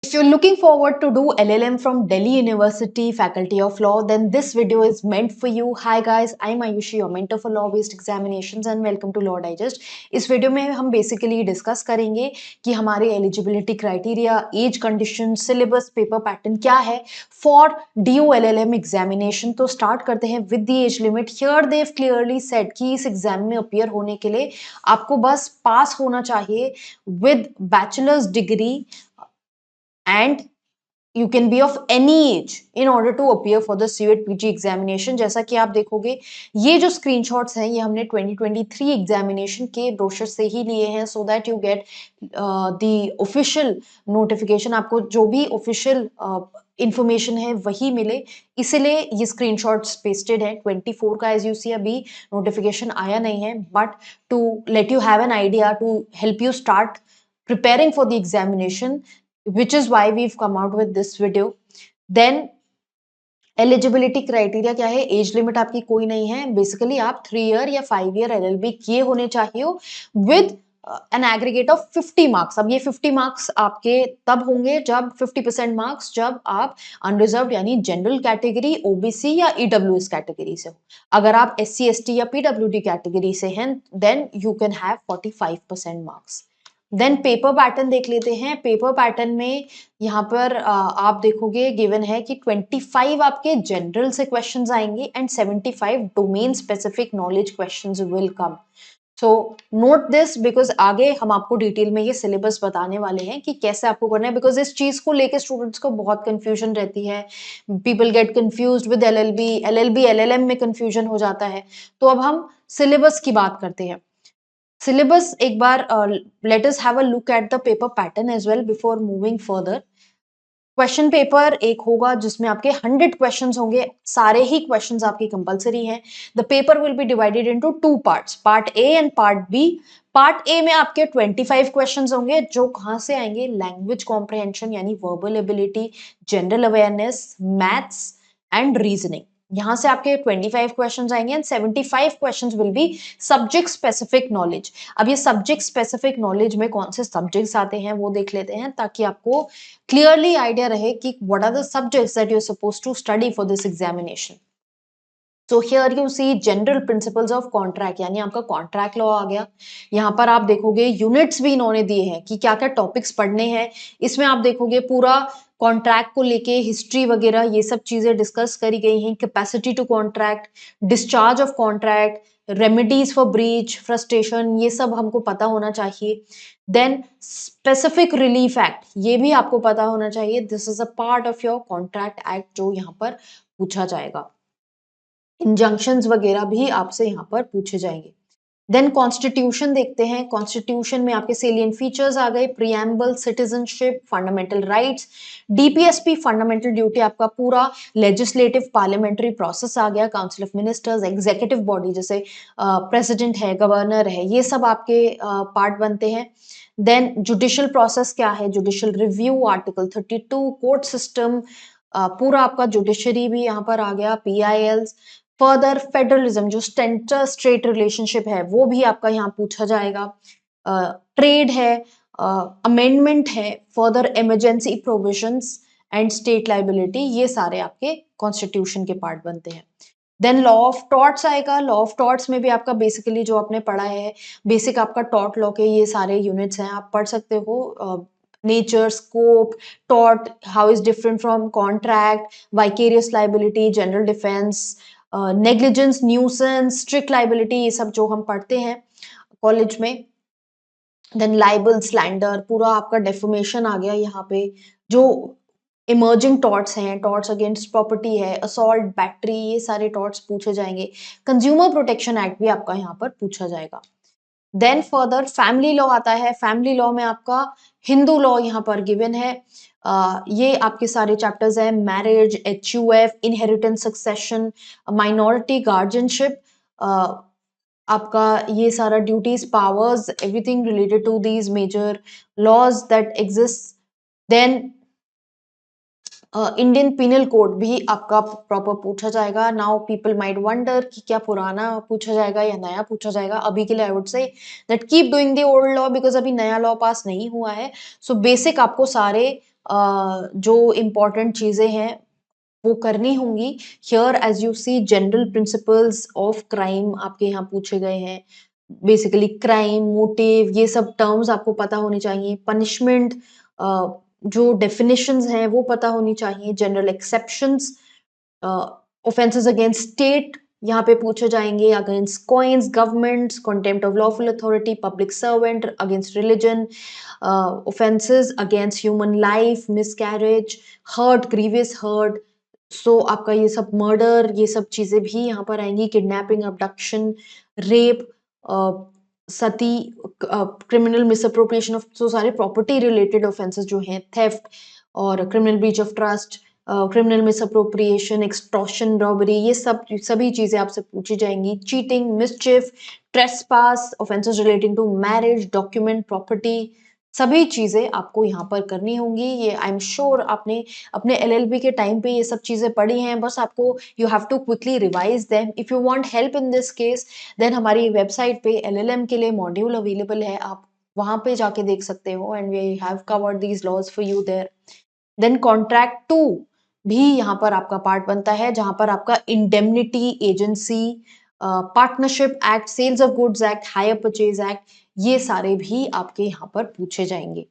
If you're looking forward to do LLM from Delhi University Faculty of Law, then this video is meant for you. Hi guys, I'm Ayushi, your mentor for law-based examinations and welcome to Law Digest. इस video में हम basically discuss करेंगे कि हमारे eligibility criteria, age condition, syllabus, paper pattern क्या है for DOLLM examination. तो start करते हैं with the age limit. Here they clearly said कि इस एग्जाम में अपीयर होने के लिए आपको बस पास होना चाहिए with bachelors degree and you can be of any age in order to appear for the CUET PG examination। जैसा कि आप देखोगे ये जो स्क्रीनशॉट्स हैं ये हमने 2023 एग्जामिनेशन के ब्रोशर से ही लिए हैं, so that you get the official notification. आपको जो भी ऑफिशियल इंफॉर्मेशन है वही मिले, इसलिए ये स्क्रीनशॉट्स पेस्टेड है। 24 का एज यू सी अभी नोटिफिकेशन आया नहीं है, but to let you have an idea to help you start preparing for the examination, which is why we've come out with this video. Then eligibility criteria क्या है? Age limit आपकी कोई नहीं है। बेसिकली आप 3 ईयर या 5 year LLB किए होने चाहिए with an aggregate of 50 marks. अब ये 50 मार्क्स आपके तब होंगे जब 50% मार्क्स जब आप अनरिजर्व यानी जनरल कैटेगरी, OBC या EWS कैटेगरी से हो। अगर आप SC ST या PWD कैटेगरी से हैं then you can have 45% marks. Then paper pattern देख लेते हैं। पेपर पैटर्न में यहाँ पर आप देखोगे गिवन है कि 25 आपके जनरल से क्वेश्चंस आएंगे and 75 domain specific knowledge questions will come. So note this because आगे हम आपको डिटेल में ये सिलेबस बताने वाले हैं कि कैसे आपको करना है, बिकॉज इस चीज को लेके स्टूडेंट्स को बहुत कंफ्यूजन रहती है। People get confused with LLB LLM में कंफ्यूजन हो जाता है। तो अब हम सिलेबस की बात करते हैं। सिलेबस एक बार let us have a look at the paper pattern as well before moving further. Question paper एक होगा जिसमें आपके 100 क्वेश्चंस होंगे, सारे ही क्वेश्चंस आपके कंपलसरी हैं। The paper will be divided into 2 parts, part A and part B. Part A में आपके 25 क्वेश्चंस होंगे जो कहां से आएंगे? लैंग्वेज कॉम्प्रिहेंशन यानी verbal ability, general awareness, maths and reasoning. यहां से आपके 25 क्वेश्चंस आएंगे and 75 questions will be subject specific knowledge. अब ये सब्जेक्ट स्पेसिफिक नॉलेज में कौन से सब्जेक्ट्स आते हैं वो देख लेते हैं, ताकि आपको क्लियरली आइडिया रहे कि what are the subjects that you are supposed to study for this examination. So here you see general principles of contract, यानी आपका कॉन्ट्रैक्ट लॉ आ गया। यहाँ पर आप देखोगे यूनिट्स भी इन्होंने दिए हैं कि क्या क्या टॉपिक्स पढ़ने हैं। इसमें आप देखोगे पूरा कॉन्ट्रैक्ट को लेके हिस्ट्री वगैरह ये सब चीजें डिस्कस करी गई हैं। Capacity to contract, discharge of contract, remedies for breach, frustration, ये सब हमको पता होना चाहिए। देन स्पेसिफिक रिलीफ एक्ट, ये भी आपको पता होना चाहिए। This is a part of your contract act जो यहाँ पर पूछा जाएगा। इंजंक्शंस वगैरह भी आपसे यहाँ पर पूछे जाएंगे। देन कॉन्स्टिट्यूशन देखते हैं। कॉन्स्टिट्यूशन में आपके सेलिएंट फीचर्स आ गए, preamble, citizenship, fundamental rights, DPSP fundamental duty, आपका पूरा लेजिस्लेटिव पार्लियामेंट्री प्रोसेस आ गया, council of ministers, executive body जैसे प्रेसिडेंट है, गवर्नर है, ये सब आपके पार्ट बनते हैं। देन जुडिशियल प्रोसेस क्या है? Judicial review, article 32, court system, पूरा आपका जुडिशरी भी यहाँ पर आ गया, PILs। फर्दर फेडरलिज्म जो सेंटर स्टेट रिलेशनशिप है वो भी आपका यहाँ पूछा जाएगा। ट्रेड है, अमेंडमेंट है, further emergency provisions and state liability, ये सारे आपके कॉन्स्टिट्यूशन के पार्ट बनते हैं। देन लॉ ऑफ टॉर्ट्स आएगा। लॉ ऑफ टॉर्ट्स में भी आपका बेसिकली जो आपने पढ़ा है बेसिक आपका टॉर्ट लॉ के ये सारे यूनिट्स हैं, आप पढ़ सकते हो। Nature, scope, tort, how is different from contract, vicarious liability, general defence, negligence, nuisance, strict liability, ये सब जो हम पढ़ते हैं कॉलेज में। देन लाइबल, स्लैंडर, पूरा आपका डेफोमेशन आ गया यहाँ पे। जो इमर्जिंग टॉर्ट्स हैं, टॉर्ट्स अगेंस्ट प्रॉपर्टी है, असॉल्ट, बैटरी, ये सारे टॉर्ट्स पूछे जाएंगे। कंज्यूमर प्रोटेक्शन एक्ट भी आपका यहाँ पर पूछा जाएगा। देन फर्दर फैमिली लॉ आता है। फैमिली लॉ में आपका हिंदू लॉ यहाँ पर गिवन है। ये आपके सारे चैप्टर्स हैं, marriage, HUF, inheritance, succession, minority, guardianship, आपका ये सारा duties, powers, everything related to these major laws that exist. Then Indian penal code भी आपका प्रॉपर पूछा जाएगा। नाउ पीपल माइट वंडर कि क्या पुराना पूछा जाएगा या नया पूछा जाएगा। अभी के लिए I would say that keep doing the old law because अभी नया लॉ पास नहीं हुआ है। सो बेसिक आपको सारे जो इम्पोर्टेंट चीजें हैं वो करनी होंगी। Here as you see general principles of crime आपके यहाँ पूछे गए हैं। बेसिकली क्राइम, मोटिव, ये सब टर्म्स आपको पता होनी चाहिए। पनिशमेंट, जो डेफिनेशंस हैं वो पता होनी चाहिए। General exceptions, offences against state यहाँ पे पूछे जाएंगे, against coins, governments, contempt of lawful authority, public servant, against religion, offences against human life, miscarriage, hurt, grievous hurt. So आपका ये सब मर्डर, ये सब चीजें भी यहाँ पर आएंगी। Kidnapping, abduction, rape, sati, criminal misappropriation of, so सारे प्रॉपर्टी रिलेटेड ऑफेंसेस जो हैं, थेफ्ट और criminal breach of trust, criminal misappropriation, extortion, robbery, ये सब सभी चीजें आपसे पूछी जाएंगी। Cheating, mischief, trespass, offences relating to marriage, document, property, सभी चीजें आपको यहाँ पर करनी होंगी। ये आई एम श्योर आपने अपने एलएलबी के टाइम पे ये सब चीजें पढ़ी हैं, बस आपको you have to quickly revise them. If you want help in this case then हमारी वेबसाइट पे एलएलएम के लिए मॉड्यूल अवेलेबल है, आप वहां पे जाके देख सकते हो and we have covered these laws for you there. Then contract 2 भी यहाँ पर आपका पार्ट बनता है, जहां पर आपका indemnity, agency, partnership act, sales of goods act, hire purchase act, ये सारे भी आपके यहाँ पर पूछे जाएंगे।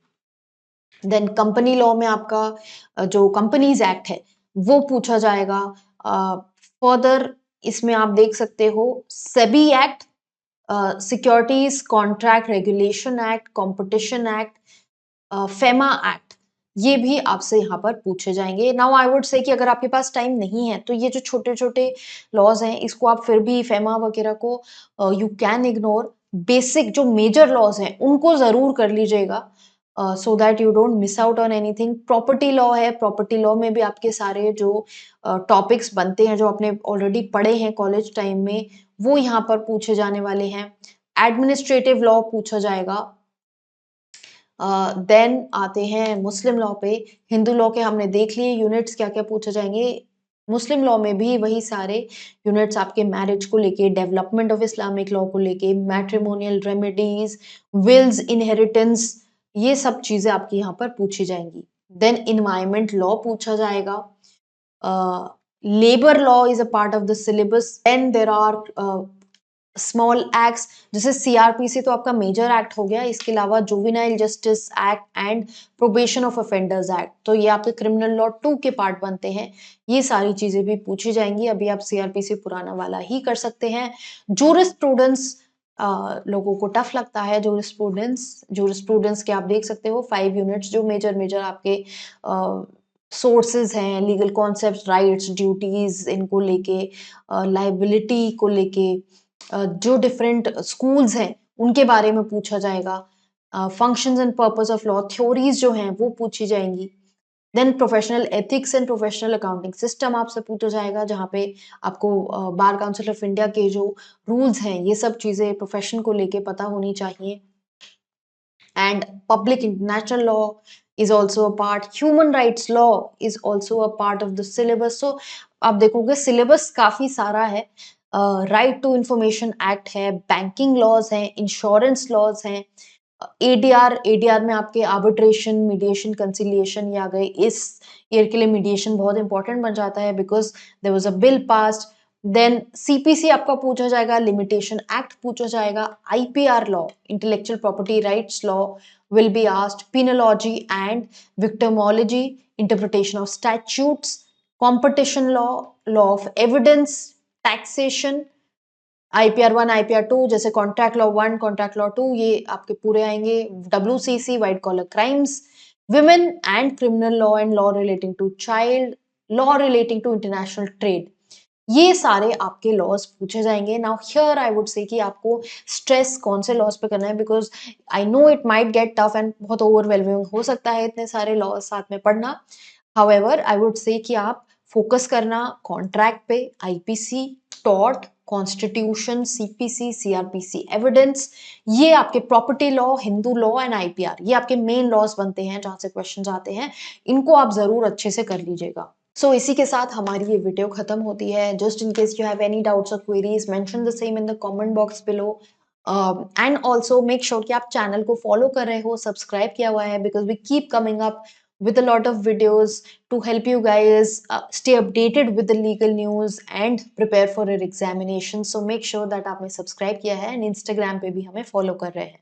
देन कंपनी लॉ में आपका जो कंपनीज एक्ट है वो पूछा जाएगा। फर्दर इसमें आप देख सकते हो SEBI act, securities contract regulation act, competition act, FEMA act, ये भी आपसे यहाँ पर पूछे जाएंगे। नाउ आई वुड से कि अगर आपके पास टाइम नहीं है तो ये जो छोटे छोटे लॉज हैं इसको आप फिर भी फेमा वगैरह को यू कैन इग्नोर। बेसिक जो मेजर लॉज हैं उनको जरूर कर लीजिएगा so that you don't miss out on anything. Property law है, प्रॉपर्टी लॉ में भी आपके सारे जो टॉपिक्स बनते हैं जो आपने ऑलरेडी पढ़े हैं कॉलेज टाइम में वो यहाँ पर पूछे जाने वाले हैं। एडमिनिस्ट्रेटिव लॉ पूछा जाएगा। देन आते हैं मुस्लिम लॉ पे। हिंदू लॉ के हमने देख लिए यूनिट्स क्या क्या पूछे जाएंगे। मुस्लिम लॉ में भी वही सारे यूनिट्स आपके मैरिज को लेके, डेवलपमेंट ऑफ इस्लामिक लॉ को लेके, मैट्रिमोनियल रेमेडीज, विल्स, इनहेरिटेंस, ये सब चीजें आपकी यहाँ पर पूछी जाएंगी। देन इन्वायरमेंट लॉ पूछा जाएगा। Labour law is a part of the syllabus. Then there are small acts, जैसे सीआरपीसी तो आपका मेजर एक्ट हो गया, इसके अलावा juvenile justice act and probation of offenders act, तो ये आपके क्रिमिनल लॉ 2 के पार्ट बनते हैं। ये सारी चीजें भी पूछी जाएंगी। अभी आप सीआरपीसी पुराना वाला ही कर सकते हैं। जूरिस्प्रूडेंस लोगों को टफ लगता है। जूरिस्प्रूडेंस के आप देख सकते हो 5 यूनिट्स जो मेजर मेजर आपके सोर्सेज हैं, लीगल कॉन्सेप्ट्स, राइट्स, ड्यूटीज, इनको लेके, लाइबिलिटी को लेके, जो डिफरेंट स्कूल्स हैं उनके बारे में पूछा जाएगा। Functions and purpose of law theories जो हैं वो पूछी जाएंगी। Then professional ethics and professional accounting system आपसे पूछा जाएगा, जहाँ पे आपको बार काउंसिल ऑफ इंडिया के जो रूल्स हैं ये सब चीजें प्रोफेशन को लेके पता होनी चाहिए। And public international law is also a part, human rights law is also a part of the syllabus। so आप देखोगे सिलेबस काफी सारा है। राइट टू इंफॉर्मेशन एक्ट है, बैंकिंग लॉज हैं, इंश्योरेंस लॉज हैं, एडीआर में आपके आर्बिट्रेशन, मीडिएशन, कंसिलिएशन ये आ गए। इस ईयर के लिए मीडिएशन बहुत इंपॉर्टेंट बन जाता है because there was a bill passed. Then CPC आपका पूछा जाएगा, लिमिटेशन एक्ट पूछा जाएगा, IPR law, intellectual property rights law will be asked, penology and victimology, interpretation of statutes, competition law, law of evidence, taxation, IPR 1, IPR 2, जैसे contract law 1, contract law 2, ये आपके पूरे आएंगे। WCC, white collar crimes, women and criminal law and law relating to child, law relating to international trade, ये सारे आपके laws पूछे जाएंगे। Now here I would say कि आपको स्ट्रेस कौन से लॉज पे करना है, because I know it might get tough and बहुत ओवरवेलमिंग हो सकता है इतने सारे लॉज साथ में पढ़ना। हाउएवर आई वुड से कि आप फोकस करना कॉन्ट्रैक्ट पे, IPC, tort, constitution, CPC, CrPC, evidence, ये आपके property law, Hindu law and IPR, ये आपके मेन लॉज बनते हैं जहां से क्वेश्चंस आते हैं। इनको आप जरूर अच्छे से कर लीजिएगा। सो इसी के साथ हमारी ये वीडियो खत्म होती है। Just in case you have any doubts और queries, mention the same in the comment box below. And also make sure कि आप चैनल को फॉलो कर रहे हो, सब्सक्राइब किया हुआ है, because we keep coming up with a lot of videos to help you guys stay updated with the legal news and prepare for your examination. So make sure that आपने subscribe किया है and Instagram पे भी हमें follow कर रहे हैं.